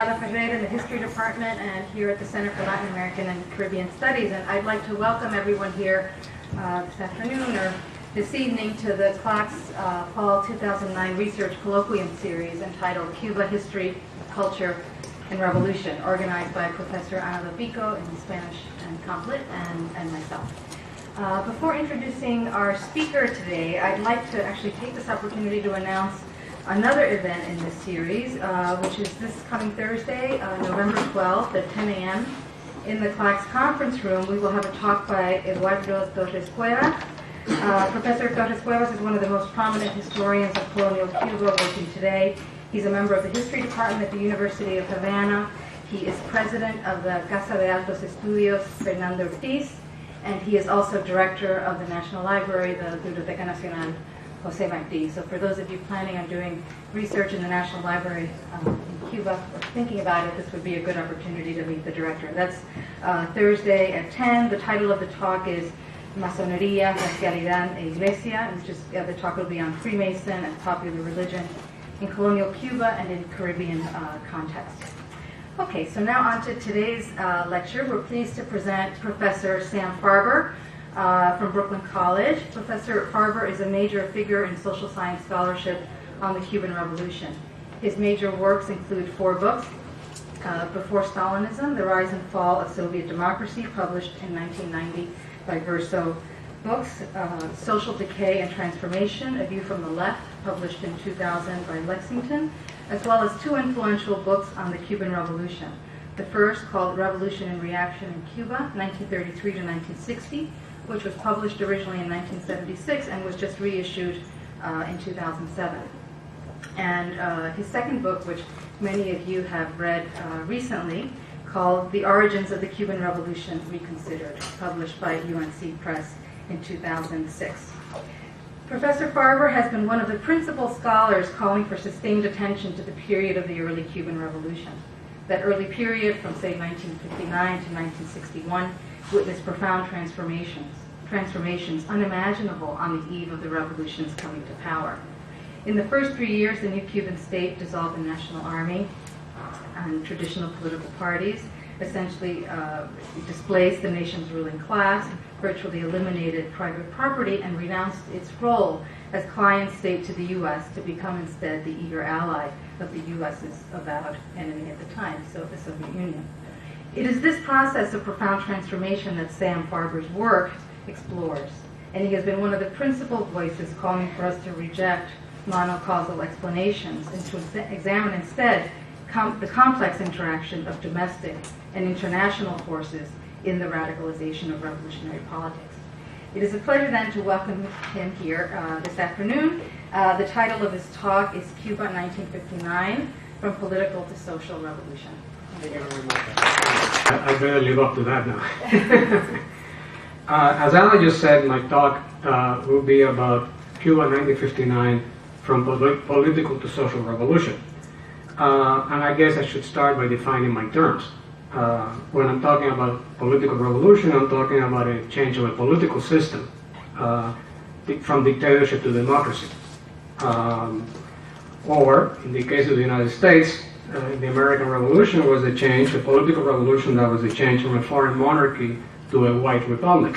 In the History Department and here at the Center for Latin American and Caribbean Studies, and I'd like to welcome everyone here this afternoon or this evening to the CLACS Fall 2009 Research Colloquium Series entitled Cuba, History, Culture, and Revolution, organized by Professor Ana Lopico in Spanish and Complet and myself. Before introducing our speaker today, I'd like to actually take this opportunity to announce another event in this series, which is this coming Thursday, November 12th at 10 a.m. in the CLACS conference room. We will have a talk by Eduardo Torres Cuevas. Professor Torres Cuevas is one of the most prominent historians of colonial Cuba working today. He's a member of the History Department at the University of Havana. He is president of the Casa de Altos Estudios Fernando Ortiz, and he is also director of the National Library, the Biblioteca Nacional Jose Marti. So for those of you planning on doing research in the National Library in Cuba, or thinking about it, this would be a good opportunity to meet the director. That's Thursday at 10. The title of the talk is Masonería, Racialidad e Iglesia, which is, the talk will be on Freemason and popular religion in colonial Cuba and in Caribbean context. Okay, so now on to today's lecture. We're pleased to present Professor Sam Farber, from Brooklyn College. Professor Farber is a major figure in social science scholarship on the Cuban Revolution. His major works include 4 books: Before Stalinism, The Rise and Fall of Soviet Democracy, published in 1990 by Verso Books, Social Decay and Transformation, A View from the Left, published in 2000 by Lexington, as well as 2 influential books on the Cuban Revolution. The first, called Revolution and Reaction in Cuba, 1933 to 1960, which was published originally in 1976 and was just reissued in 2007. And his second book, which many of you have read recently, called The Origins of the Cuban Revolution Reconsidered, published by UNC Press in 2006. Professor Farber has been one of the principal scholars calling for sustained attention to the period of the early Cuban Revolution. That early period, from say 1959 to 1961, witnessed profound transformations unimaginable on the eve of the revolution's coming to power. In the first 3 years, the new Cuban state dissolved the national army and traditional political parties, essentially displaced the nation's ruling class, virtually eliminated private property, and renounced its role as client state to the U.S. to become instead the eager ally of the U.S.'s avowed enemy at the time, so the Soviet Union. It is this process of profound transformation that Sam Farber's work explores, and he has been one of the principal voices calling for us to reject monocausal explanations and to examine instead the complex interaction of domestic and international forces in the radicalization of revolutionary politics. It is a pleasure then to welcome him here this afternoon. The title of his talk is Cuba 1959, From Political to Social Revolution. Thank you very much. I better live up to that now. As Anna just said, my talk will be about Cuba 1959, From Political to Social Revolution. And I guess I should start by defining my terms. When I'm talking about political revolution, I'm talking about a change of a political system from dictatorship to democracy. Or, in the case of the United States, the American Revolution was a change, a political revolution that was a change from a foreign monarchy to a white republic.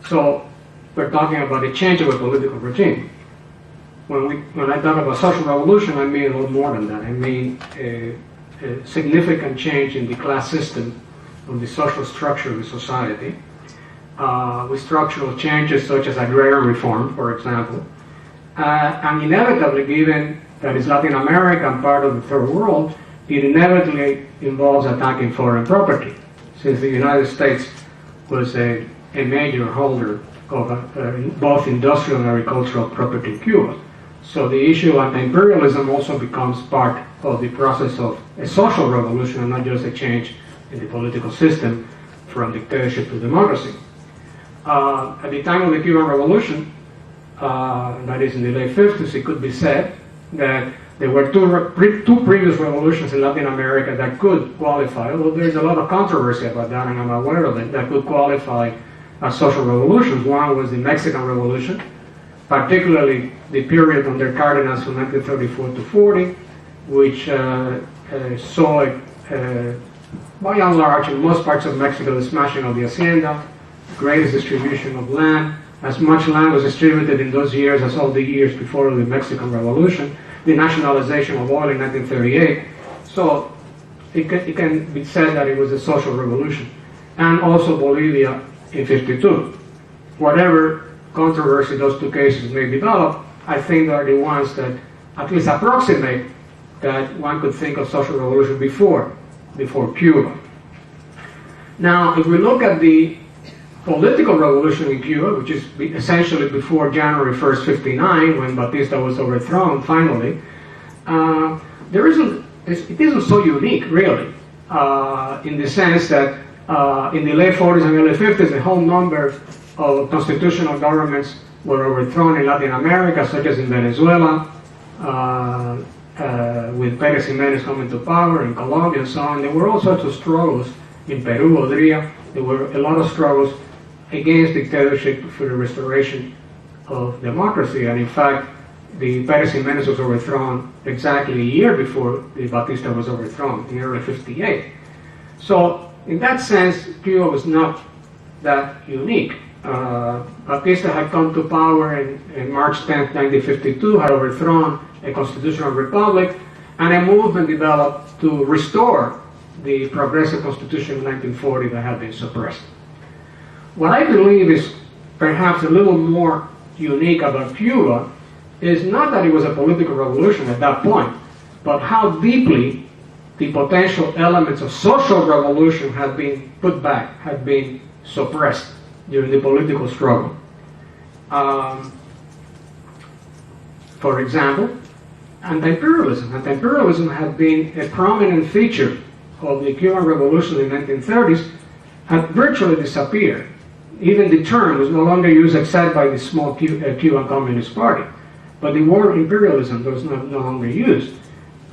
So we're talking about a change of a political regime. When I talk about social revolution, I mean a lot more than that. I mean a significant change in the class system of the social structure of the society, with structural changes such as agrarian reform, for example. And inevitably, given that it's Latin America and part of the third world, it inevitably involves attacking foreign property, since the United States was a major holder of both industrial and agricultural property in Cuba. So the issue of anti-imperialism also becomes part of the process of a social revolution and not just a change in the political system from dictatorship to democracy. At the time of the Cuban Revolution, that is in the late 50s, it could be said that there were two previous revolutions in Latin America that could qualify, although there's a lot of controversy about that and I'm aware of it, that could qualify as social revolutions. One was the Mexican Revolution, particularly the period under Cárdenas from 1934 to 40, which saw, by and large, in most parts of Mexico, the smashing of the hacienda, greatest distribution of land. As much land was distributed in those years as all the years before the Mexican Revolution, the nationalization of oil in 1938. So it can be said that it was a social revolution. And also Bolivia in 52. Whatever controversy those two cases may develop, I think they are the ones that at least approximate that one could think of social revolution before Cuba. Now, if we look at the political revolution in Cuba, which is essentially before January 1st, 59, when Batista was overthrown finally, it isn't so unique, really, in the sense that in the late 40s and early 50s, a whole number of constitutional governments were overthrown in Latin America, such as in Venezuela, with Pérez Jiménez coming to power, in Colombia and so on. There were all sorts of struggles in Peru, Odría. There were a lot of struggles against dictatorship for the restoration of democracy. And in fact, the Pérez Jiménez was overthrown exactly a year before the Batista was overthrown, in early 58. So in that sense, Cuba was not that unique. Batista had come to power in March 10th, 1952, had overthrown a constitutional republic, and a movement developed to restore the progressive constitution of 1940 that had been suppressed. What I believe is perhaps a little more unique about Cuba is not that it was a political revolution at that point, but how deeply the potential elements of social revolution had been put back, had been suppressed during the political struggle. For example, anti-imperialism. Anti-imperialism had been a prominent feature of the Cuban Revolution in the 1930s, had virtually disappeared. Even the term was no longer used except by the small Cuban Communist Party. But the word imperialism was no longer used,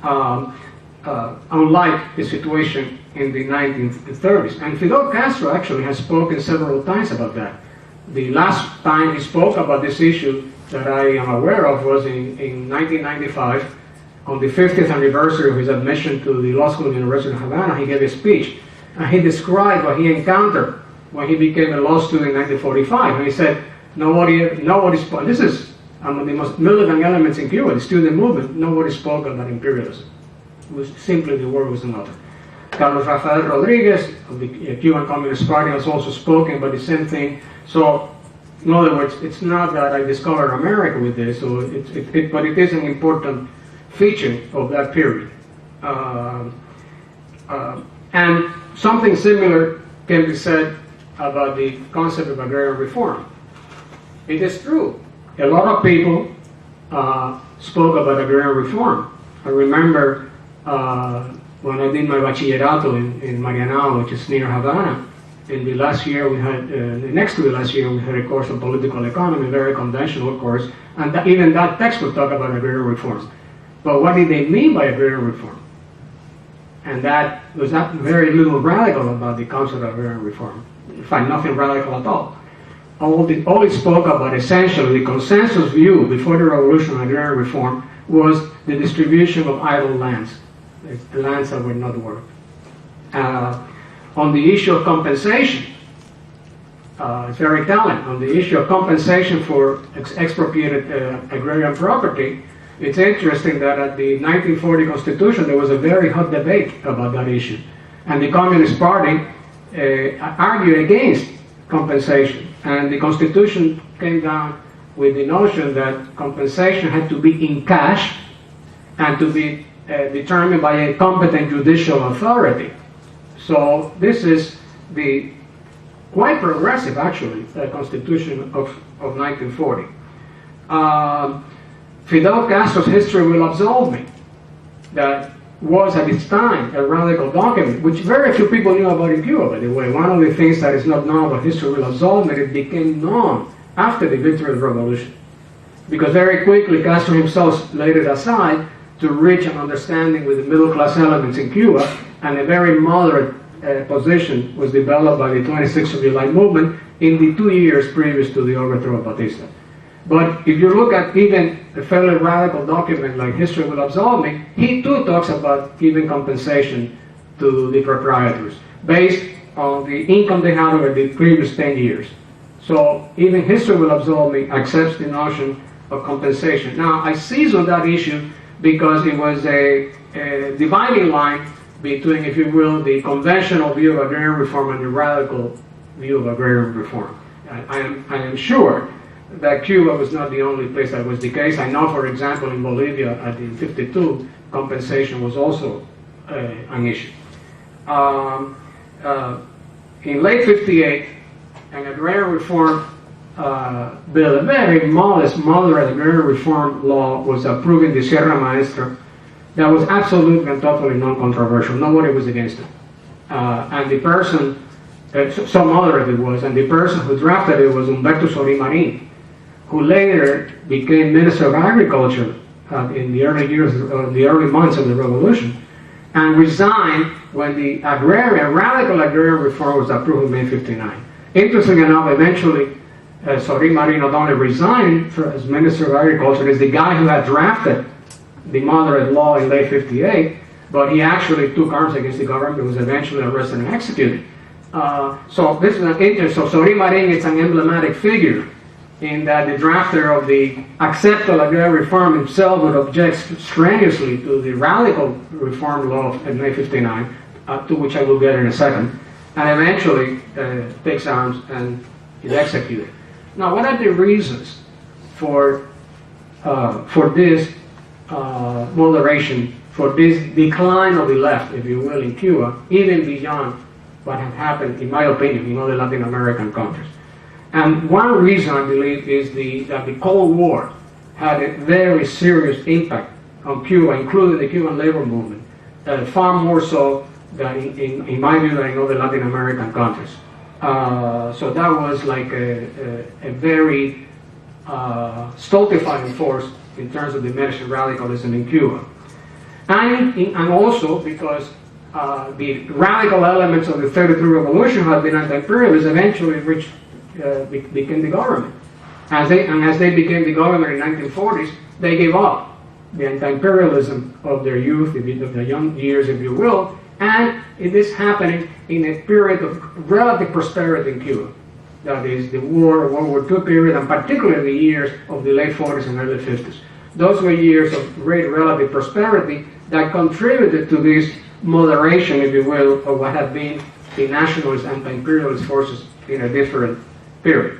unlike the situation in the 1930s. And Fidel Castro actually has spoken several times about that. The last time he spoke about this issue that I am aware of was in 1995, on the 50th anniversary of his admission to the law school of the University of Havana. He gave a speech, and he described what he encountered when he became a law student in 1945. And he said, this is among the most militant elements in Cuba, the student movement. Nobody spoke about imperialism. It was simply, the word was another. Carlos Rafael Rodriguez of the Cuban Communist Party has also spoken about the same thing. So, in other words, it's not that I discovered America with this, but it is an important feature of that period. And something similar can be said about the concept of agrarian reform. It is true. A lot of people spoke about agrarian reform. I remember when I did my bachillerato in Marianao, which is near Havana. In the last year we had, next to the last year, we had a course on political economy, very conventional course, and even that textbook talked about agrarian reforms. But what did they mean by agrarian reform? And that was not very little radical about the concept of agrarian reform. In fact, nothing radical at all. All it spoke about, essentially, the consensus view before the revolution of agrarian reform was the distribution of idle lands, the lands that were not worked. On the issue of compensation, it's very telling. On the issue of compensation for expropriated agrarian property, it's interesting that at the 1940 Constitution there was a very hot debate about that issue. And the Communist Party argued against compensation. And the Constitution came down with the notion that compensation had to be in cash and to be determined by a competent judicial authority. So this is the quite progressive, actually, Constitution of 1940. Fidel Castro's history will absolve me. That was at its time a radical document, which very few people knew about in Cuba, by the way. One of the things that is not known about history will absolve me, it became known after the victory of the revolution. Because very quickly Castro himself laid it aside to reach an understanding with the middle class elements in Cuba, and a very moderate position was developed by the 26th of July movement in the 2 years previous to the overthrow of Batista. But if you look at even a fairly radical document like History Will Absolve Me, he too talks about giving compensation to the proprietors based on the income they had over the previous 10 years. So even History Will Absolve Me accepts the notion of compensation. Now, I seize on that issue because it was a dividing line between, if you will, the conventional view of agrarian reform and the radical view of agrarian reform. I am sure that Cuba was not the only place that was the case. I know, for example, in Bolivia in '52, compensation was also an issue. In late '58, an agrarian reform bill, a very modest, moderate agrarian reform law was approved in the Sierra Maestra that was absolutely and totally non-controversial. Nobody was against it. And the person, so moderate it was, and the person who drafted it was Humberto Sorí Marín, who later became Minister of Agriculture in the early months of the revolution, and resigned when the radical agrarian reform was approved in May '59. Interestingly enough, eventually, Sorí Marín not only resigned as Minister of Agriculture, as the guy who had drafted the moderate law in late '58, but he actually took arms against the government, was eventually arrested and executed. So this is an interesting. So Sorí Marín is an emblematic figure in that the drafter of the acceptable agrarian reform himself would object strenuously to the radical reform law of May '59, to which I will get in a second, and eventually takes arms and is executed. Now, what are the reasons for this moderation, for this decline of the left, if you will, in Cuba, even beyond what had happened, in my opinion, in other Latin American countries? And one reason, I believe, is that the Cold War had a very serious impact on Cuba, including the Cuban labor movement, far more so than, in my view, than in other Latin American countries. So that was like a very stultifying force in terms of diminishing radicalism in Cuba. And also because the radical elements of the '33 revolution had been anti-imperialist, eventually became the government. As they became the government in the 1940s, they gave up the anti-imperialism of their youth, of their young years, if you will, and it is happening in a period of relative prosperity in Cuba. That is the World War II period, and particularly the years of the late 40s and early 50s. Those were years of great relative prosperity that contributed to this moderation, if you will, of what had been the nationalist anti-imperialist forces in a different period.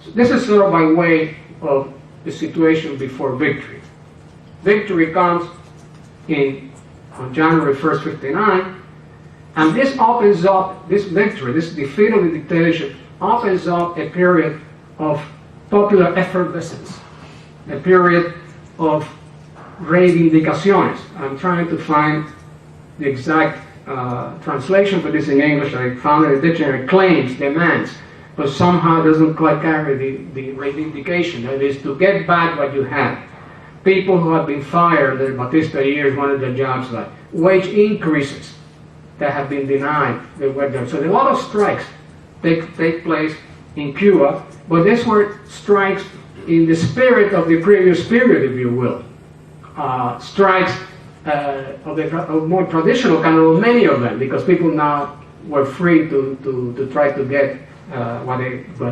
So this is sort of by way of the situation before victory. Victory comes on January 1st, '59, and this opens up, this victory, this defeat of the dictatorship, opens up a period of popular effervescence, a period of reivindicaciones. I'm trying to find the exact translation for this in English. I found it in the dictionary. Claims, demands, but somehow it doesn't quite carry the reivindication. That is, to get back what you had. People who have been fired in Batista years wanted their jobs back. Wage increases that have been denied. So there are a lot of strikes take place in Cuba, but these were strikes in the spirit of the previous period, if you will. Strikes of more traditional kind of many of them, because people now were free to try to get what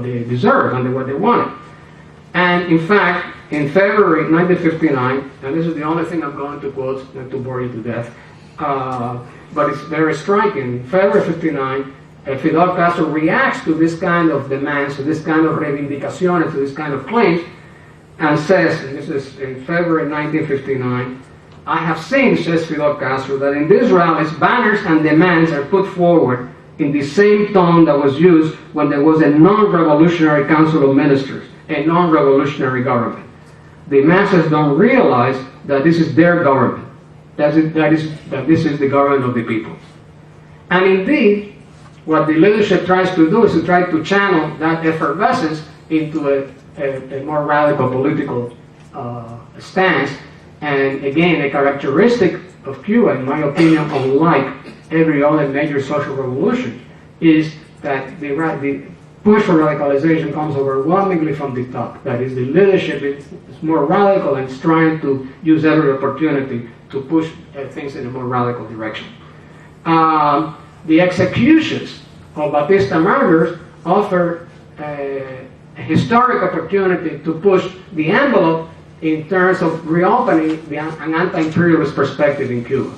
they deserved and what they wanted. And in fact, in February 1959, and this is the only thing I'm going to quote, not to bore you to death, but it's very striking. In February '59, Fidel Castro reacts to this kind of demands, to this kind of reivindicaciones, to this kind of claims, and says, and this is in February 1959, "I have seen," says Fidel Castro, "that in these rallies, banners and demands are put forward in the same tone that was used when there was a non-revolutionary council of ministers, a non-revolutionary government. The masses don't realize that this is their government, that this is the government of the people." And indeed, what the leadership tries to do is to try to channel that effervescence into a more radical political stance. And again, a characteristic of Cuba, in my opinion, unlike every other major social revolution, is that the push for radicalization comes overwhelmingly from the top. That is, the leadership is more radical and is trying to use every opportunity to push things in a more radical direction. The executions of Batista murders offer a historic opportunity to push the envelope in terms of reopening an anti-imperialist perspective in Cuba.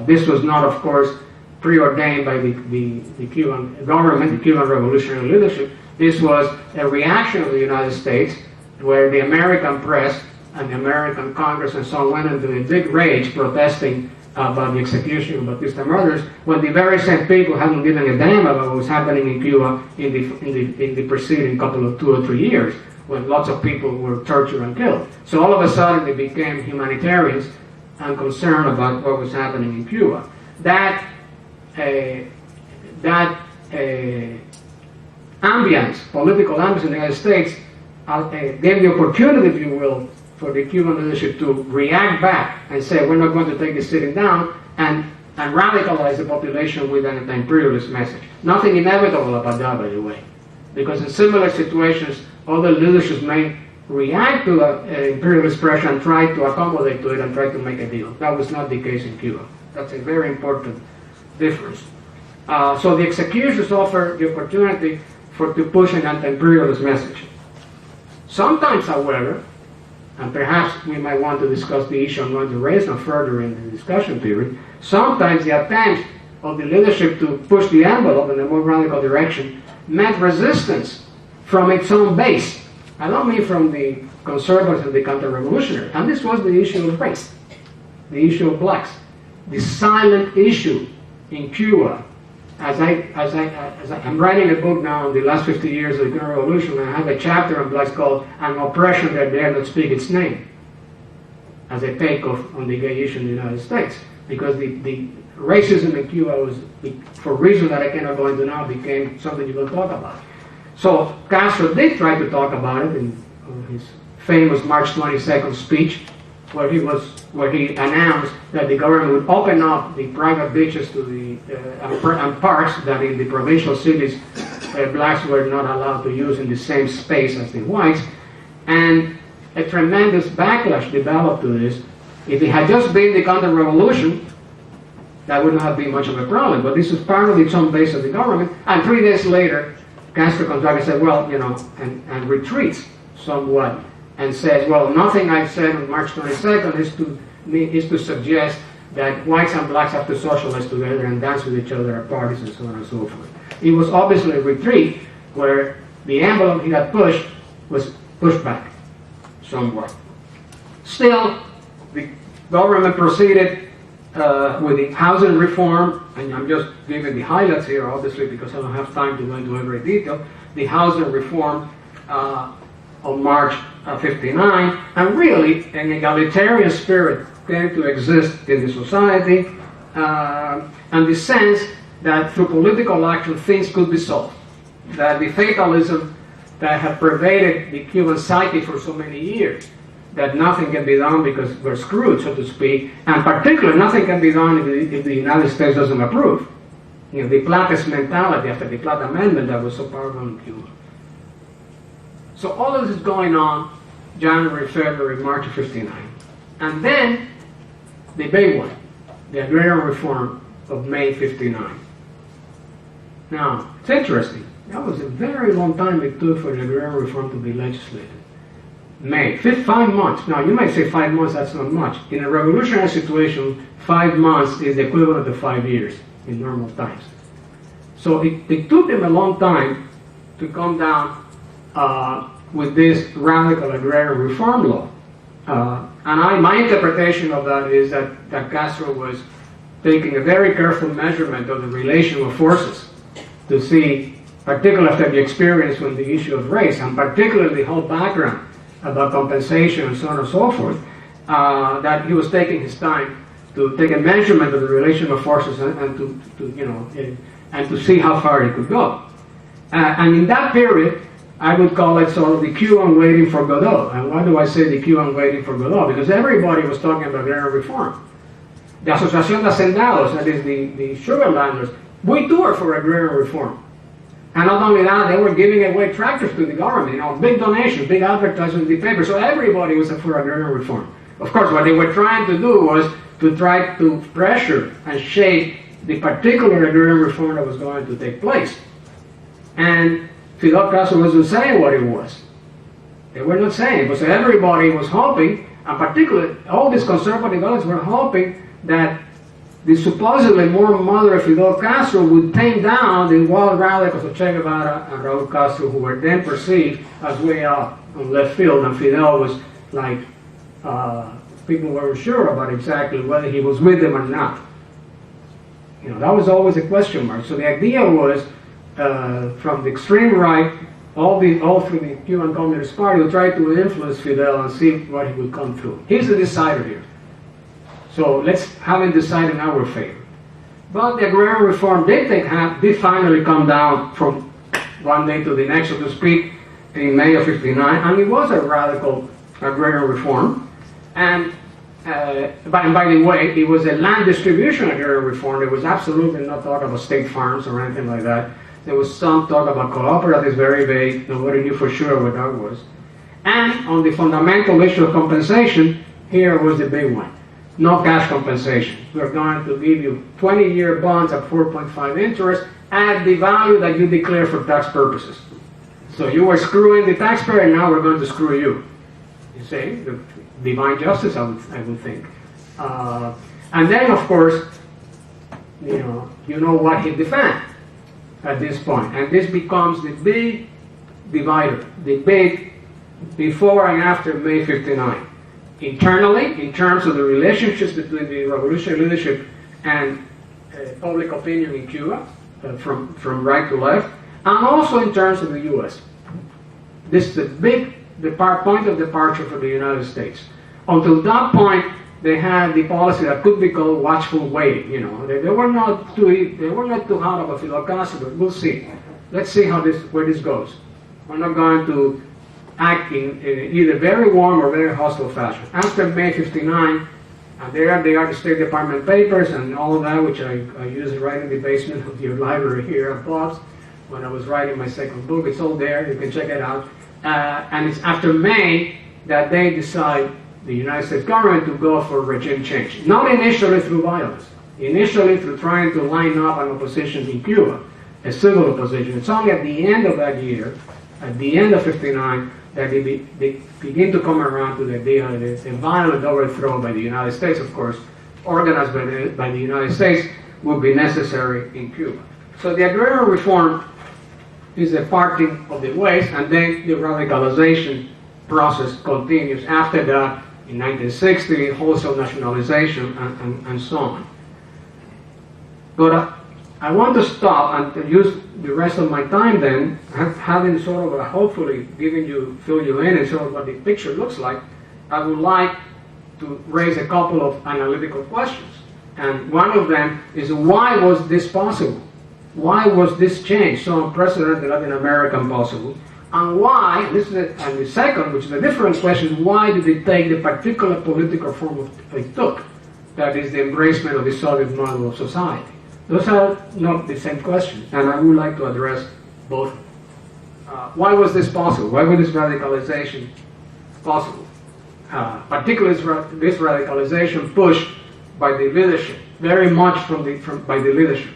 This was not, of course, preordained by the Cuban government, the Cuban revolutionary leadership. This was a reaction of the United States, where the American press and the American Congress and so on went into a big rage protesting about the execution of Batista murders, when the very same people hadn't given a damn about what was happening in Cuba in the preceding couple of 2 or 3 years, when lots of people were tortured and killed. So all of a sudden they became humanitarians and concerned about what was happening in Cuba. That ambience, political ambience in the United States, gave the opportunity, if you will, for the Cuban leadership to react back and say, we're not going to take this sitting down, and radicalize the population with an anti-imperialist message. Nothing inevitable about that, by the way, because in similar situations, other leaderships may react to imperialist pressure and try to accommodate to it and try to make a deal. That was not the case in Cuba. That's a very important difference. So the executions offer the opportunity to push an anti-imperialist message. Sometimes, however, and perhaps we might want to discuss the issue I'm going to raise no further in the discussion period, sometimes the attempts of the leadership to push the envelope in a more radical direction met resistance from its own base. I don't mean from the conservatives and the counter-revolutionary. And this was the issue of race, the issue of blacks, the silent issue in Cuba. I'm writing a book now on the last 50 years of the Cuban Revolution, and I have a chapter on blacks called An Oppression That Dare Not Speak Its Name, as a takeoff on the gay issue in the United States. Because the racism in Cuba was, for reasons that I cannot go into now, became something you don't talk about. So Castro did try to talk about it in his famous March 22nd speech, where he announced that the government would open up the private beaches to the and parks that in the provincial cities blacks were not allowed to use in the same space as the whites, and a tremendous backlash developed to this. If it had just been the counter-revolution, that would not have been much of a problem, but this was part of its own base of the government, and 3 days later, Castro comes back and said, well, and retreats somewhat, and says, well, nothing I've said on March 22nd is to suggest that whites and blacks have to socialize together and dance with each other at parties and so on and so forth. It was obviously a retreat where the envelope he had pushed was pushed back somewhat. Still, the government proceeded with the housing reform, and I'm just giving the highlights here, obviously, because I don't have time to go into every detail. The housing reform of March 59, and really an egalitarian spirit came to exist in the society, and the sense that through political action things could be solved. That the fatalism that had pervaded the Cuban psyche for so many years, that nothing can be done because we're screwed, so to speak, and particularly nothing can be done if the United States doesn't approve. The Platist mentality after the Platt Amendment that was so powerful in Cuba. So all of this is going on January, February, March of 59. And then the big one, the agrarian reform of May 59. Now, it's interesting. That was a very long time it took for the agrarian reform to be legislated. May, 5 months. Now, you might say 5 months, that's not much. In a revolutionary situation, 5 months is the equivalent of 5 years in normal times. So it took them a long time to come down with this radical agrarian reform law. And my interpretation of that is that Castro was taking a very careful measurement of the relation of forces to see, particularly after the experience with the issue of race, and particularly the whole background about compensation and so on and so forth, that he was taking his time to take a measurement of the relation of forces and to see how far it could go. And in that period, I would call it sort of the Cuban waiting for Godot. And why do I say the Cuban waiting for Godot? Because everybody was talking about agrarian reform. The Asociación de Hacendados, that is the sugar landers, we too are for agrarian reform. And not only that, they were giving away tractors to the government, big donations, big advertisements in the paper, so everybody was for agrarian reform. Of course, what they were trying to do was to try to pressure and shape the particular agrarian reform that was going to take place. And Fidel Castro wasn't saying what it was. They were not saying it, but so everybody was hoping, and particularly all these conservative elements were hoping that the supposedly more moderate Fidel Castro would tame down the wild radicals of Che Guevara and Raul Castro, who were then perceived as way out on left field, and Fidel was like, people weren't sure about exactly whether he was with them or not. That was always a question mark. So the idea was, from the extreme right, all through the Cuban Communist Party, to try to influence Fidel and see what he would come through. He's the decider here. So let's have him decide in our favor. But the agrarian reform did finally come down from one day to the next, so to speak, in May of '59, and it was a radical agrarian reform. And by the way, it was a land distribution agrarian reform. There was absolutely no talk about state farms or anything like that. There was some talk about cooperatives, very vague. Nobody knew for sure what that was. And on the fundamental issue of compensation, here was the big one. No cash compensation. We're going to give you 20-year bonds at 4.5 interest at the value that you declare for tax purposes. So you were screwing the taxpayer, and now we're going to screw you. You see, the divine justice, I would think. And then, of course, you know what he defends at this point, and this becomes the big divider, the big before and after May '59. Internally, in terms of the relationships between the revolutionary leadership and public opinion in Cuba, from right to left, and also in terms of the U.S. This is the big point of departure for the United States. Until that point, they had the policy that could be called watchful waiting. They were not too hot about Fidel Castro, but we'll see. Let's see where this goes. We're not going to act in either very warm or very hostile fashion. After May '59, there they are, the State Department papers and all of that, which I used right in the basement of your library here at Bob's when I was writing my second book. It's all there. You can check it out. And it's after May that they decide, the United States government, to go for regime change. Not initially through violence. Initially through trying to line up an opposition in Cuba, a civil opposition. It's only at the end of that year, at the end of '59, that they begin to come around to the idea that a violent overthrow by the United States, of course, organized by the United States, would be necessary in Cuba. So the agrarian reform is a parting of the ways, and then the radicalization process continues after that in 1960, wholesale nationalization, and so on. But I want to stop and to use the rest of my time then, having sort of hopefully fill you in and sort of what the picture looks like. I would like to raise a couple of analytical questions. And one of them is, why was this possible? Why was this change so unprecedented in Latin America possible? And why, and the second, which is a different question, is why did it take the particular political form it took? That is the embracement of the Soviet model of society. Those are not the same questions, and I would like to address both. Why was this possible? Why was this radicalization possible? Particularly this radicalization pushed by the leadership, very much by the leadership.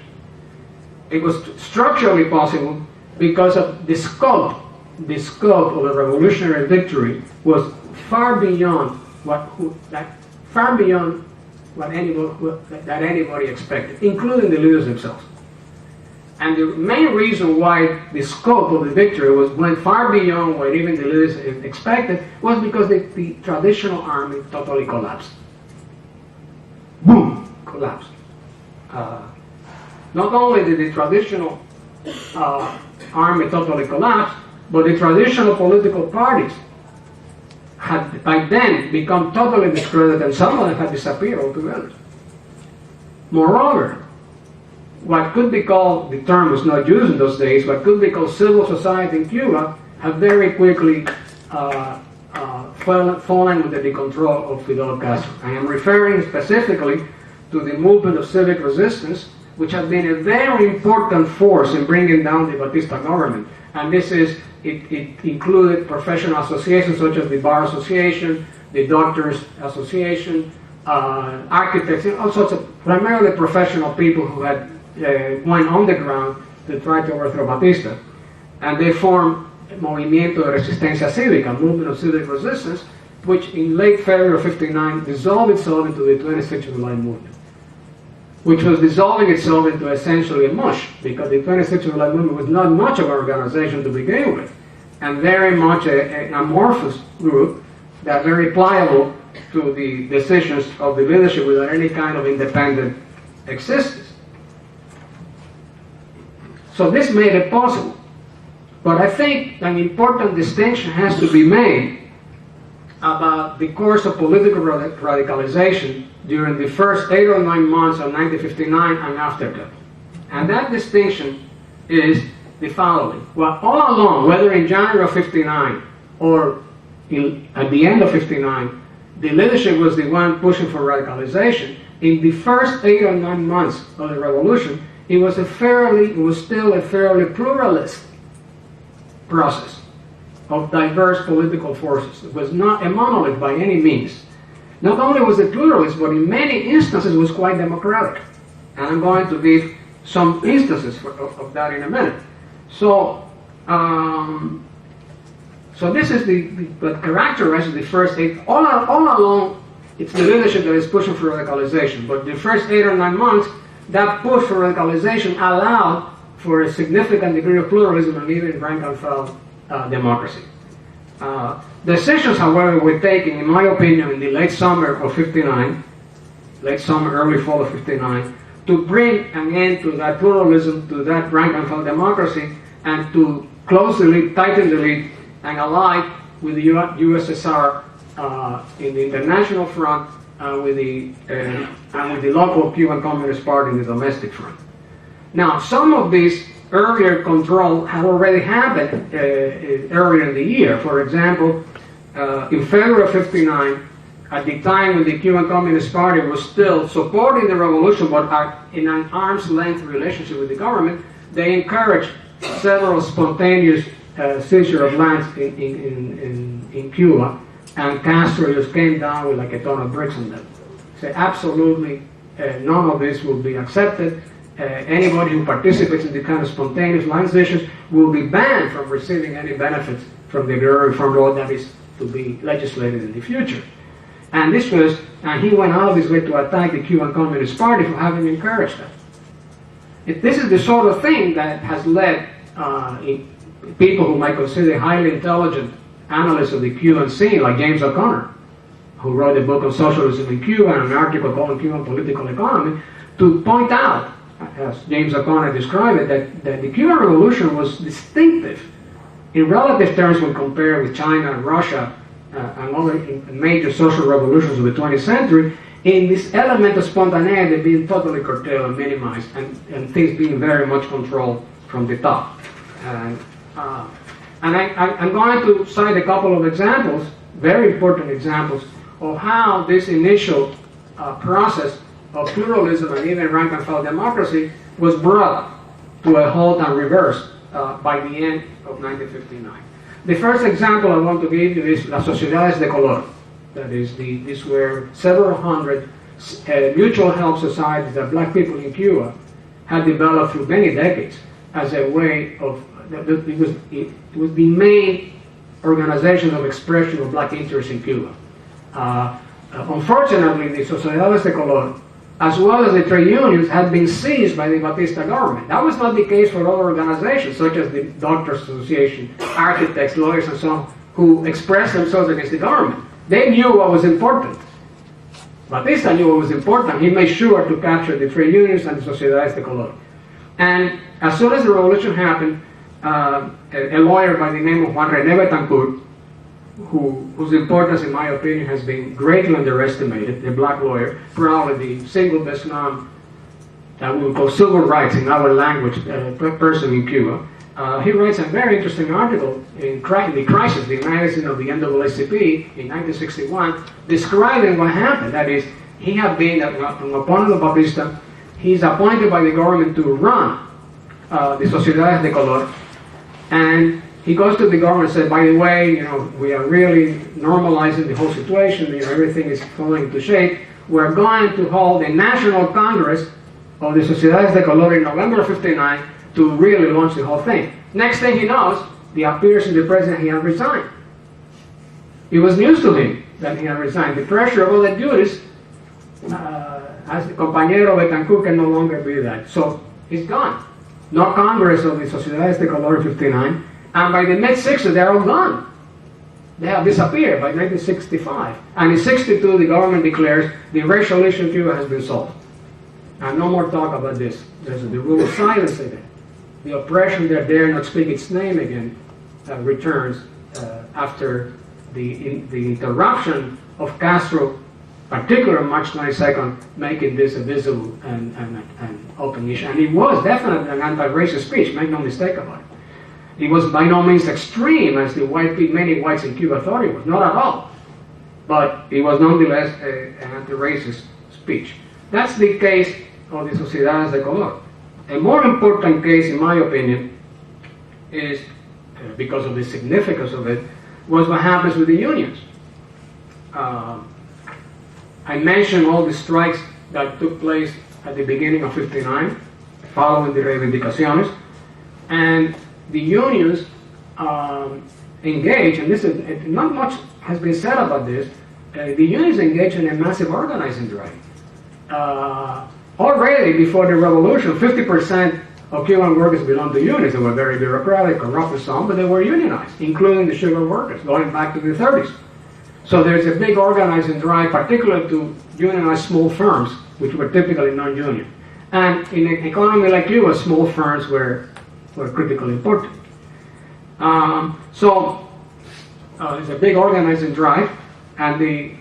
It was structurally possible because of the scope. The scope of the revolutionary victory was far beyond what anybody expected, including the leaders themselves. And the main reason why the scope of the victory went far beyond what even the leaders expected was because the traditional army totally collapsed. Boom! Collapsed. Not only did the traditional army totally collapse, but the traditional political parties had by then become totally discredited, and some of them had disappeared altogether. Moreover, what could be called, the term was not used in those days, what could be called civil society in Cuba had very quickly fallen under the control of Fidel Castro. I am referring specifically to the movement of civic resistance which has been a very important force in bringing down the Batista government. And this is, it included professional associations such as the Bar Association, the Doctors Association, architects, and all sorts of primarily professional people who had went on the ground to try to overthrow Batista. And they formed Movimiento de Resistencia Cívica, a movement of civic resistance, which in late February of '59 dissolved itself into the 26th of July movement, which was dissolving itself into essentially a mush, because the 26th of July movement was not much of an organization to begin with, and very much an amorphous group that very pliable to the decisions of the leadership without any kind of independent existence. So this made it possible. But I think an important distinction has to be made about the course of political radicalization during the first 8 or 9 months of 1959 and after that. And that distinction is the following. Well, all along, whether in January of '59 or at the end of '59, the leadership was the one pushing for radicalization. In the first 8 or 9 months of the revolution, it was still a fairly pluralist process of diverse political forces. It was not a monolith by any means. Not only was it pluralist, but in many instances was quite democratic. And I'm going to give some instances of that in a minute. So, so this is what characterizes the first 8. All along, it's the leadership that is pushing for radicalization. But the first 8 or 9 months, that push for radicalization allowed for a significant degree of pluralism and even rank and file democracy. Decisions, however, were taken, in my opinion, in the late summer of '59, late summer, early fall of '59, to bring an end to that pluralism, to that rank and file democracy, and to close the lead, tighten the lead, and ally with the USSR in the international front, and with the local Cuban Communist Party in the domestic front. Now, some of these earlier control had already happened earlier in the year. For example, in February of '59, at the time when the Cuban Communist Party was still supporting the revolution but in an arm's length relationship with the government, they encouraged several spontaneous seizure of lands in Cuba, and Castro just came down with like a ton of bricks on them. Say absolutely none of this will be accepted. Anybody who participates in the kind of spontaneous land seizures will be banned from receiving any benefits from the agrarian reform law that is to be legislated in the future. And he went out of his way to attack the Cuban Communist Party for having encouraged that. This is the sort of thing that has led people who might consider highly intelligent analysts of the Cuban scene, like James O'Connor, who wrote a book on socialism in Cuba and an article called Cuban Political Economy, to point out, as James O'Connor described it, that the Cuban Revolution was distinctive in relative terms when compared with China and Russia and other major social revolutions of the 20th century, in this element of spontaneity being totally curtailed and minimized, and things being very much controlled from the top. And I'm going to cite a couple of examples, very important examples, of how this initial process of pluralism and even rank and file democracy was brought to a halt and reversed by the end of 1959. The first example I want to give you is La Socialized Cuba. That is, these were several hundred mutual help societies that black people in Cuba had developed through many decades as a way of, it was the main organization of expression of black interest in Cuba. Unfortunately, the Socialized Cuba, as well as the trade unions, had been seized by the Batista government. That was not the case for other organizations, such as the Doctors Association, architects, lawyers, and so on, who expressed themselves against the government. They knew what was important. Batista knew what was important. He made sure to capture the trade unions and the Socialized Cuba. And as soon as the revolution happened, a lawyer by the name of Juan René Betancourt, whose importance, in my opinion, has been greatly underestimated, a black lawyer, probably the single best known, that we would call civil rights in our language, person in Cuba. He writes a very interesting article in The Crisis, the magazine of the NAACP, in 1961, describing what happened. That is, he had been an opponent of Batista. he's appointed by the government to run the Sociedades de Color, and he goes to the government and says, by the way, we are really normalizing the whole situation, everything is falling into shape. We're going to hold a national congress of the Sociedades de Color in November of '59 to really launch the whole thing. Next thing he knows, he appears in the press that he had resigned. It was news to him that he had resigned. The pressure of other duties, as the compañero Betancourt can no longer be that. So he's gone. No Congress of the Sociedades de Color in '59, and by the mid-60s they're all gone. They have disappeared by 1965. And in '62 the government declares the racial issue in Cuba has been solved. And no more talk about this. There's the rule of silence again. The oppression that dare not speak its name again returns after the interruption of Castro, particularly on March 22nd, making this a visible and open issue. And it was definitely an anti-racist speech, make no mistake about it. It was by no means extreme as many whites in Cuba thought it was, not at all. But it was nonetheless an anti-racist speech. That's the case of the Sociedades de Color. A more important case, in my opinion, is, because of the significance of it, was what happens with the unions. I mentioned all the strikes that took place at the beginning of '59, following the Reivindicaciones, and the unions engaged, and this is not much has been said about this. The unions engaged in a massive organizing drive. Already before the revolution, 50% of Cuban workers belonged to unions. They were very bureaucratic, corrupt, and so on, but they were unionized, including the sugar workers, going back to the 30s. So there's a big organizing drive, particularly to unionize small firms, which were typically non-union. And in an economy like Cuba, small firms were critically important. So there's a big organizing drive, and the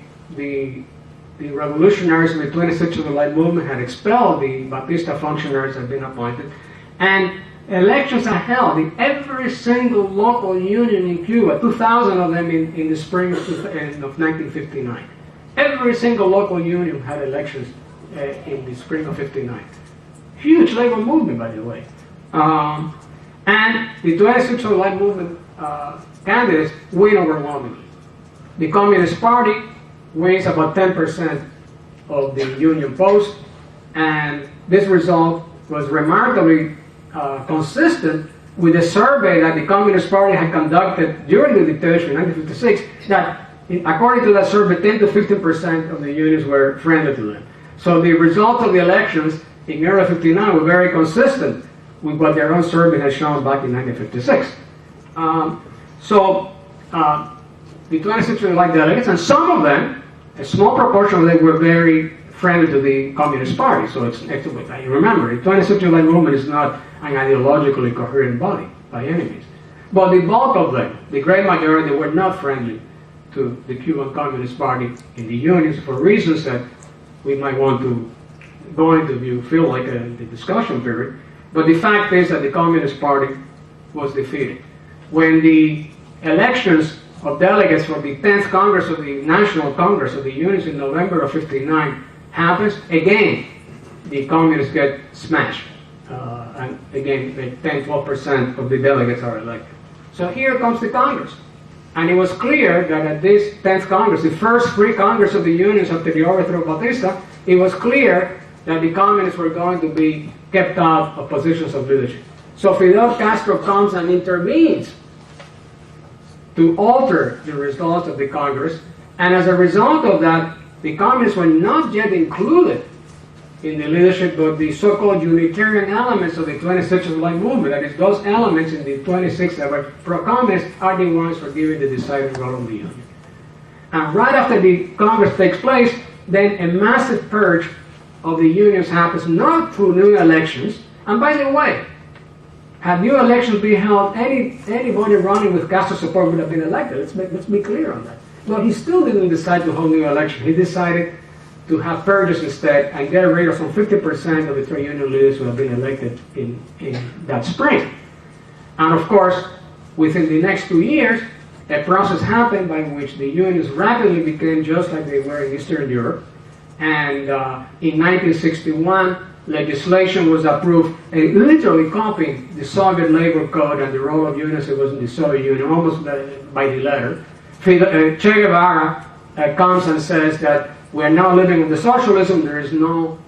revolutionaries in the 26th July movement had expelled the Batista functionaries that had been appointed, and elections are held in every single local union in Cuba, 2,000 of them in the spring of 1959. Every single local union had elections in the spring of '59. Huge labor movement, by the way. And the 26th July movement candidates win overwhelmingly. The Communist Party wins about 10% of the union posts, and this result was remarkably consistent with a survey that the Communist Party had conducted during the dictatorship in 1956, that according to that survey, 10 to 15% of the unions were friendly to them. So the results of the elections in early '59 were very consistent with what their own survey had shown back in 1956. The 26 July delegates, and some of them, a small proportion of them, were very friendly to the Communist Party. So remember, the 26 July movement is not an ideologically coherent body by any means. But the bulk of them, the great majority, were not friendly to the Cuban Communist Party in the unions for reasons that we might want to go into if you feel like the discussion period. But the fact is that the Communist Party was defeated. When the elections of delegates for the 10th Congress of the National Congress of the Unions in November of '59 happens, again, the Communists get smashed. And again, 10-12% of the delegates are elected. So here comes the Congress. And it was clear that at this 10th Congress, the first free Congress of the Unions after the overthrow of Batista, it was clear that the Communists were going to be kept out of positions of leadership. So Fidel Castro comes and intervenes to alter the results of the Congress, and as a result of that, the Communists were not yet included in the leadership of the so-called Unitarian elements of the 26th July movement. That is, those elements in the 26th that were pro-communist are the ones who are given the deciding role of the Union. And right after the Congress takes place, then a massive purge of the unions happens, not through new elections. And by the way, had new elections been held, anybody running with Castro support would have been elected. Let's be clear on that. But he still didn't decide to hold new elections. He decided to have purges instead and get rid of some 50% of the trade union leaders who have been elected in that spring. And of course, within the next 2 years, a process happened by which the unions rapidly became just like they were in Eastern Europe. And in 1961, legislation was approved, literally copying the Soviet labor code and the role of unions it was in the Soviet Union, almost by the letter. Che Guevara comes and says that we are now living in the socialism, there is no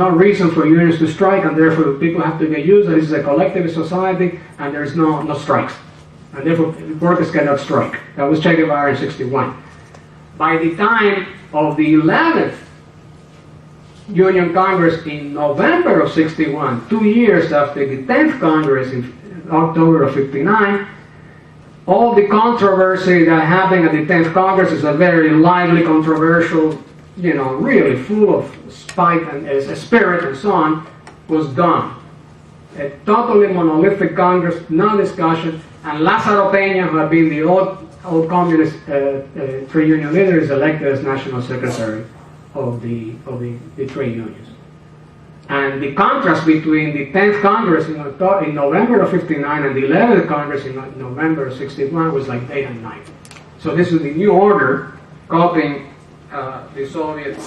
reason for unions to strike, and therefore people have to get used that this is a collectivist society and there is no strikes. And therefore workers cannot strike. That was Che Guevara in 61. By the time of the 11th Union Congress in November of 61, 2 years after the 10th Congress in October of 59, all the controversy that happened at the 10th Congress is a very lively, controversial, really full of spite and spirit and so on, was gone. A totally monolithic Congress, no discussion, and Lázaro Peña, who had been the old communist trade union leader, is elected as national secretary of the trade unions. And the contrast between the 10th Congress in November of 59 and the 11th Congress in November of 61 was like day and night. So this is the new order copying the Soviet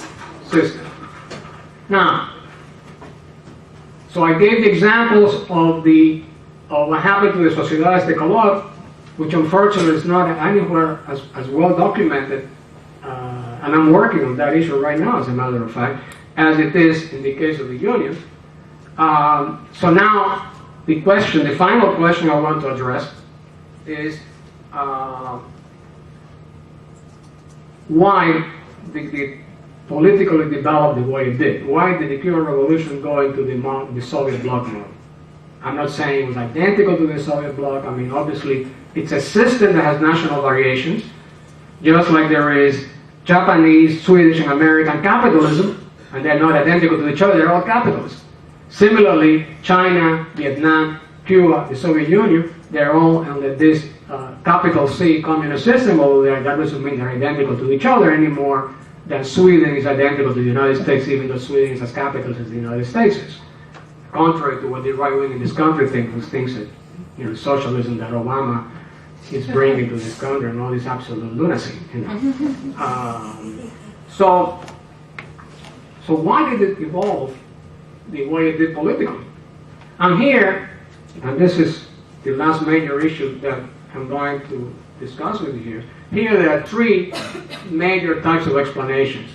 system. Now, so I gave the examples of what happened to the Socialized Cuba, which unfortunately is not anywhere as well documented, and I'm working on that issue right now, as a matter of fact, as it is in the case of the unions. So now, the final question I want to address is why the politically developed the way it did. Why did the Cuban Revolution go into the Soviet bloc mode? I'm not saying it was identical to the Soviet bloc. I mean, obviously, it's a system that has national variations, just like there is Japanese, Swedish, and American capitalism, and they're not identical to each other, they're all capitalists. Similarly, China, Vietnam, Cuba, the Soviet Union, they're all under this capital C communist system, although that doesn't mean they're identical to each other anymore than Sweden is identical to the United States, even though Sweden is as capitalist as the United States is. Contrary to what the right wing in this country thinks that, socialism that Obama is bringing to this country and all this absolute lunacy. So why did it evolve the way it did politically? I'm here, and this is the last major issue that I'm going to discuss with you here. Here there are three major types of explanations.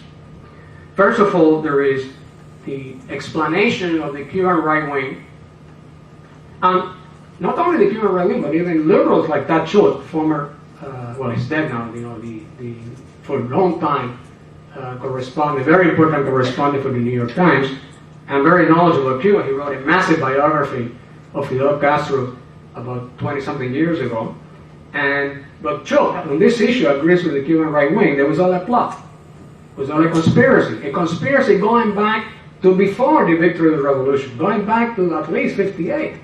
First of all, there is the explanation of the Cuban right wing, and not only the Cuban right wing, but even liberals like Tat Chut, former, he's dead now, for a long time, correspondent, very important correspondent for the New York Times, and very knowledgeable of Cuba. He wrote a massive biography of Fidel Castro about 20-something years ago. But Chut, on this issue, agrees with the Cuban right wing. There was all a plot. It was all a conspiracy going back to before the victory of the revolution, going back to at least 58.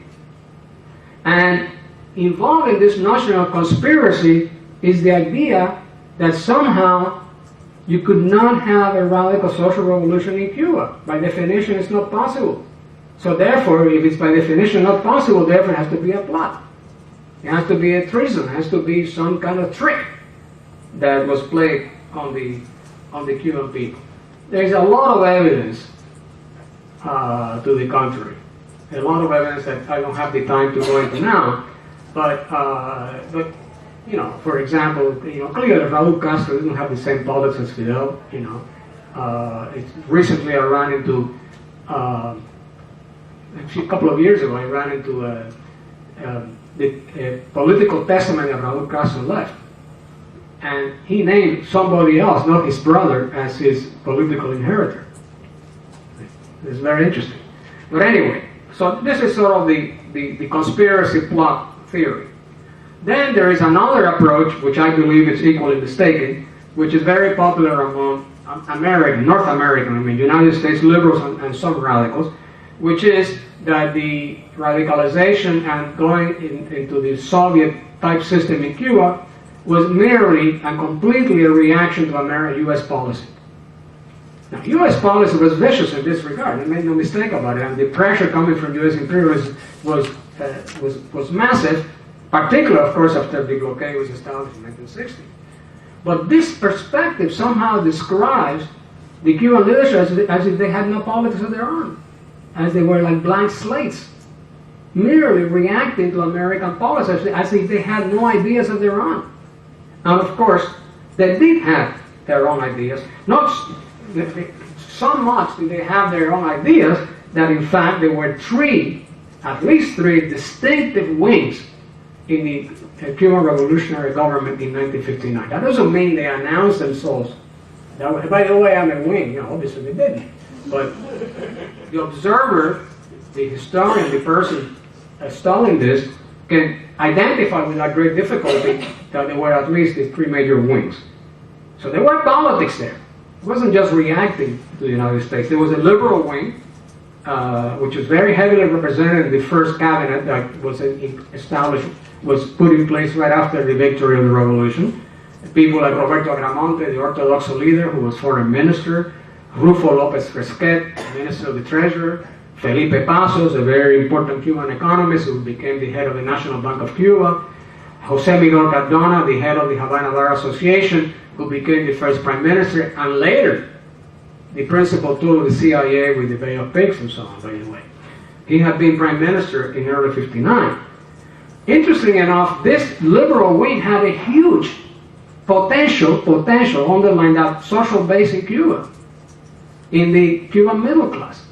And involved in this notion of conspiracy is the idea that somehow you could not have a radical social revolution in Cuba. By definition, it's not possible. So therefore, if it's by definition not possible, therefore it has to be a plot. It has to be a treason. It has to be some kind of trick that was played on the Cuban people. There's a lot of evidence to the contrary. A lot of evidence that I don't have the time to go into now. But for example, clearly Raúl Castro didn't have the same politics as Fidel. Recently I ran into a couple of years ago. I ran into the political testament that Raúl Castro left, and he named somebody else, not his brother, as his political inheritor. It's very interesting. But anyway, so this is sort of the conspiracy plot theory. Then there is another approach, which I believe is equally mistaken, which is very popular among North American, United States liberals and some radicals, which is that the radicalization and going into the Soviet-type system in Cuba was merely and completely a reaction to U.S. policy. Now, U.S. policy was vicious in this regard. Make no mistake about it. And the pressure coming from U.S. imperialism was massive, particularly, of course, after the blockade was established in 1960. But this perspective somehow describes the Cuban leadership as if they had no politics of their own. as they were like blank slates, merely reacting to American policies as if they had no ideas of their own. And of course, they did have their own ideas. Not so much did they have their own ideas that in fact there were at least three distinctive wings in the Cuban revolutionary government in 1959. That doesn't mean they announced themselves. By the way, I'm a wing. You know, obviously they didn't. But the observer, the historian, the person studying this, can identify without great difficulty that there were at least the three major wings. So there were politics there. It wasn't just reacting to the United States. There was a liberal wing, which was very heavily represented in the first cabinet that was put in place right after the victory of the revolution. People like Roberto Agramonte, the Orthodox leader, who was foreign minister, Rufo Lopez Fresquet, minister of the treasury, Felipe Pasos, a very important Cuban economist who became the head of the National Bank of Cuba, Jose Miguel Cardona, the head of the Havana Bar Association, who became the first prime minister, and later the principal tool of the CIA with the Bay of Pigs and so on, by the way. He had been prime minister in early '59. Interestingly enough, this liberal wing had a huge potential, underline that, social base in Cuba, in the Cuban middle class.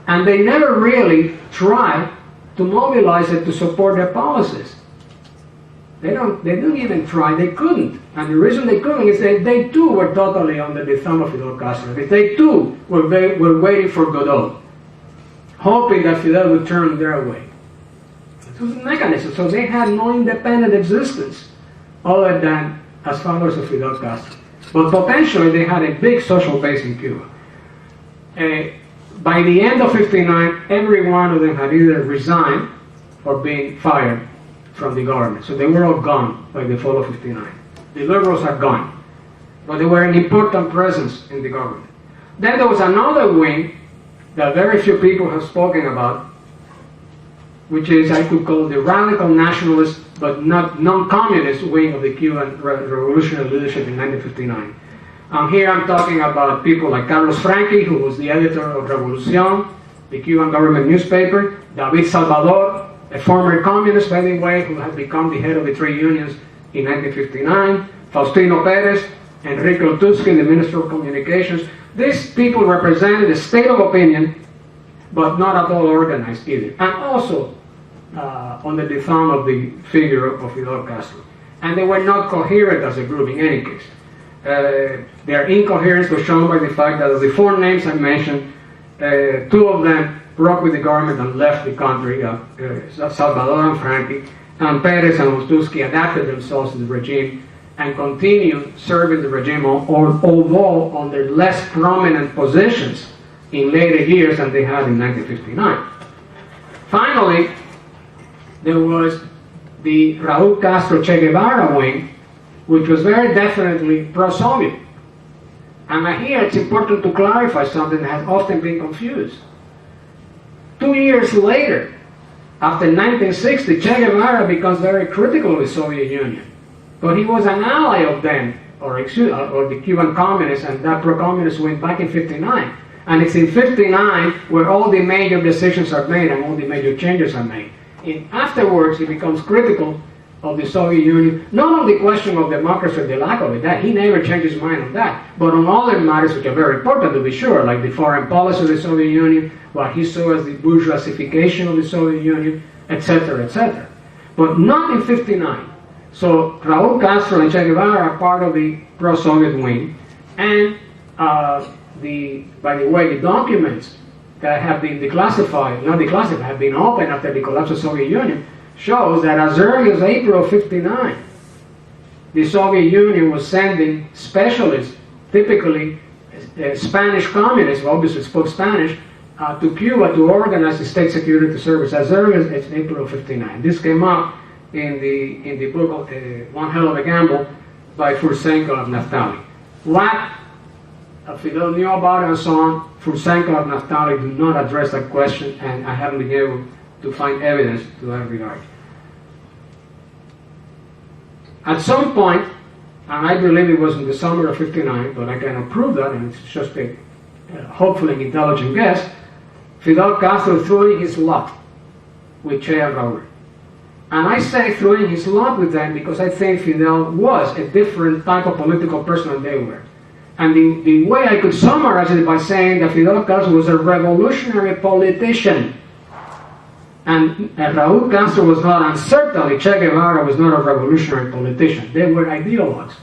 And they never really tried to mobilize it to support their policies. They didn't even try, they couldn't. And the reason they couldn't is that they too were totally under the thumb of Fidel Castro. They too were waiting for Godot, hoping that Fidel would turn their way. It was a mechanism, so they had no independent existence other than as followers of Fidel Castro. But potentially they had a big social base in Cuba. By the end of '59, every one of them had either resigned or been fired from the government. So they were all gone by the fall of '59. The liberals are gone. But they were an important presence in the government. Then there was another wing that very few people have spoken about, which is, I could call the radical nationalist but not non-communist wing of the Cuban revolutionary leadership in 1959. And here I'm talking about people like Carlos Franqui, who was the editor of Revolución, the Cuban government newspaper, David Salvador, a former communist, by the way, who had become the head of the trade unions in 1959, Faustino Perez, Enrique Otusky, the Minister of Communications. These people represented a state of opinion, but not at all organized either. And also under the thumb of the figure of Fidel Castro. And they were not coherent as a group in any case. Their incoherence was shown by the fact that of the four names I mentioned, two of them broke with the government and left the country, Salvador and Franqui, and Perez and Otusky adapted themselves to the regime and continued serving the regime, although under less prominent positions in later years than they had in 1959. Finally, there was the Raúl Castro Che Guevara wing, which was very definitely pro-Soviet. And here it's important to clarify something that has often been confused. 2 years later, after 1960, Che Guevara becomes very critical of the Soviet Union. But he was an ally of them, or the Cuban communists, and that pro-communist wing back in '59. And it's in '59 where all the major decisions are made and all the major changes are made. Afterwards, he becomes critical of the Soviet Union, not on the question of democracy or the lack of it, that he never changed his mind on that, but on other matters which are very important to be sure, like the foreign policy of the Soviet Union, what he saw as the bourgeoisification of the Soviet Union, etc., etc. But not in '59. So Raúl Castro and Che Guevara are part of the pro-Soviet wing, and by the way, the documents that have been declassified, have been opened after the collapse of the Soviet Union, shows that as early as April of '59, the Soviet Union was sending specialists, typically Spanish communists, who obviously spoke Spanish, to Cuba to organize the state security service as early as April of '59. This came up in the book One Hell of a Gamble by Fursenko of Naftali. What Fidel knew about it and so on, Fursenko and Naftali do not address that question, and I haven't been able to find evidence to that regard. At some point, and I believe it was in the summer of '59, but I cannot prove that, and it's just a hopefully an intelligent guess, Fidel Castro threw in his lot with Che and Raúl. And I say threw in his lot with them because I think Fidel was a different type of political person than they were. And the way I could summarize it by saying that Fidel Castro was a revolutionary politician. And Raúl Castro was not, and certainly Che Guevara was not a revolutionary politician. They were ideologues.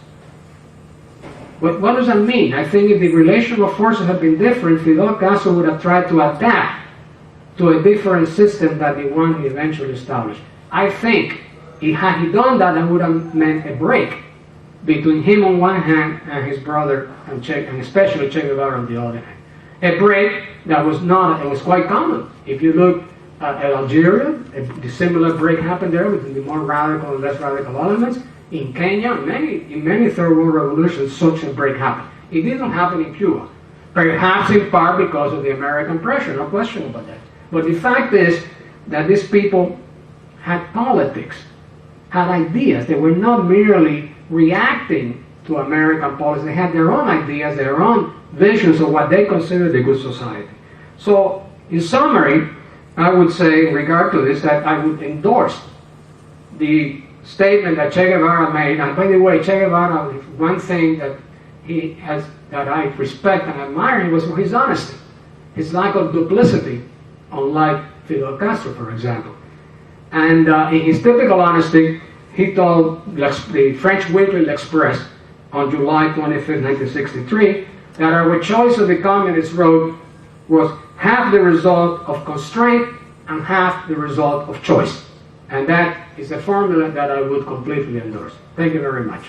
But what does that mean? I think if the relation of forces had been different, Fidel Castro would have tried to adapt to a different system than the one he eventually established. I think had he done that, that would have meant a break between him on one hand and his brother, and especially Che Guevara on the other hand. A break that was not, it was quite common. If you look at Algeria, a similar break happened there with the more radical and less radical elements. In Kenya, in many third world revolutions, such a break happened. It didn't happen in Cuba. Perhaps in part because of the American pressure, no question about that. But the fact is that these people had politics, had ideas. They were not merely reacting to American policy. They had their own ideas, their own visions of what they considered a good society. So, in summary, I would say, in regard to this, that I would endorse the statement that Che Guevara made. And by the way, Che Guevara, one thing that he has, that I respect and admire, was his honesty, his lack of duplicity, unlike Fidel Castro, for example. And in his typical honesty, he told the French weekly L'Express on July 25, 1963, that our choice of the communist road was half the result of constraint and half the result of choice. And that is a formula that I would completely endorse. Thank you very much.